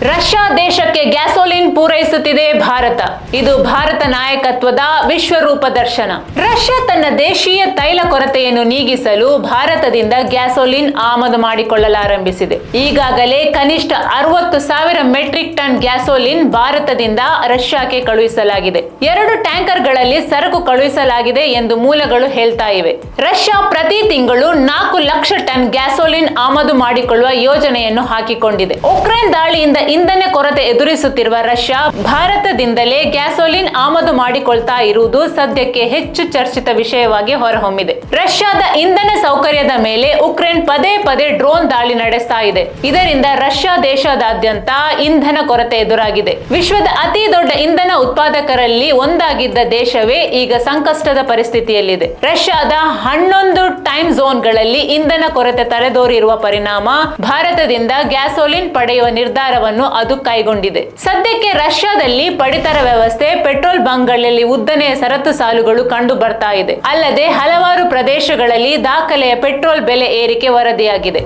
Russia ದೇಶಕ್ಕೆ gasoline ಪೂರೈಸುತ್ತಿದೆ ಭಾರತ. ಇದು ಭಾರತ ನಾಯಕತ್ವದ ವಿಶ್ವರೂಪ ದರ್ಶನ. ರಷ್ಯಾ ತನ್ನ ದೇಶೀಯ ತೈಲ ಕೊರತೆಯನ್ನು ನೀಗಿಸಲು ಭಾರತದಿಂದ ಗ್ಯಾಸೋಲಿನ್ ಆಮದು ಮಾಡಿಕೊಳ್ಳಲಾರಂಭಿಸಿದೆ. ಈಗಾಗಲೇ ಕನಿಷ್ಠ 60,000 ಮೆಟ್ರಿಕ್ ಟನ್ ಗ್ಯಾಸೋಲಿನ್ ಭಾರತದಿಂದ ರಷ್ಯಾಕ್ಕೆ ಕಳುಹಿಸಲಾಗಿದೆ. 2 ಟ್ಯಾಂಕರ್ಗಳಲ್ಲಿ ಸರಕು ಕಳುಹಿಸಲಾಗಿದೆ ಎಂದು ಮೂಲಗಳು ಹೇಳ್ತಾ ಇವೆ. ರಷ್ಯಾ ಪ್ರತಿ ತಿಂಗಳು 4 ಲಕ್ಷ ಟನ್ ಗ್ಯಾಸೋಲಿನ್ ಆಮದು ಮಾಡಿಕೊಳ್ಳುವ ಯೋಜನೆಯನ್ನು ಹಾಕಿಕೊಂಡಿದೆ. ಉಕ್ರೇನ್ ದಾಳಿಯಿಂದ ಇಂಧನ ಕೊರತೆ ಎದುರಿಸುತ್ತಿರುವ ರಷ್ಯಾ ಭಾರತದಿಂದಲೇ ಗ್ಯಾಸೋಲಿನ್ ಆಮದು ಮಾಡಿಕೊಳ್ತಾ ಇರುವುದು ಸದ್ಯಕ್ಕೆ ಹೆಚ್ಚು ಚರ್ಚಿತ ವಿಷಯವಾಗಿ ಹೊರಹೊಮ್ಮಿದೆ. ರಷ್ಯಾದ ಇಂಧನ ಸೌಕರ್ಯದ ಮೇಲೆ ಉಕ್ರೇನ್ ಪದೇ ಪದೇ ಡ್ರೋನ್ ದಾಳಿ ನಡೆಸ್ತಾ ಇದೆ. ಇದರಿಂದ ರಷ್ಯಾ ದೇಶದಾದ್ಯಂತ ಇಂಧನ ಕೊರತೆ ಎದುರಾಗಿದೆ. ವಿಶ್ವದ ಅತಿ ದೊಡ್ಡ ಇಂಧನ ಉತ್ಪಾದಕರಲ್ಲಿ ಒಂದಾಗಿದ್ದ ದೇಶವೇ ಈಗ ಸಂಕಷ್ಟದ ಪರಿಸ್ಥಿತಿಯಲ್ಲಿದೆ. ರಷ್ಯಾದ 11 ಟೈಮ್ ಝೋನ್ಗಳಲ್ಲಿ ಇಂಧನ ಕೊರತೆ ತಲೆದೋರಿರುವ ಪರಿಣಾಮ ಭಾರತದಿಂದ ಗ್ಯಾಸೋಲಿನ್ ಪಡೆಯುವ ನಿರ್ಧಾರವನ್ನು ಅದು ಕೈಗೊಂಡಿದೆ. ಸದ್ಯಕ್ಕೆ ರಷ್ಯಾದಲ್ಲಿ ಪಡಿತರ ವ್ಯವಸ್ಥೆ, ಪೆಟ್ರೋಲ್ ಬಂಕ್ಗಳಲ್ಲಿ ಉದ್ದನೆಯ ಸರತು ಸಾಲುಗಳು ಕಂಡು ಬರ್ತಾ ಇದೆ. ಅಲ್ಲದೆ ಹಲವಾರು ಪ್ರದೇಶಗಳಲ್ಲಿ ದಾಖಲೆಯ ಪೆಟ್ರೋಲ್ ಬೆಲೆ ಏರಿಕೆ ವರದಿಯಾಗಿದೆ.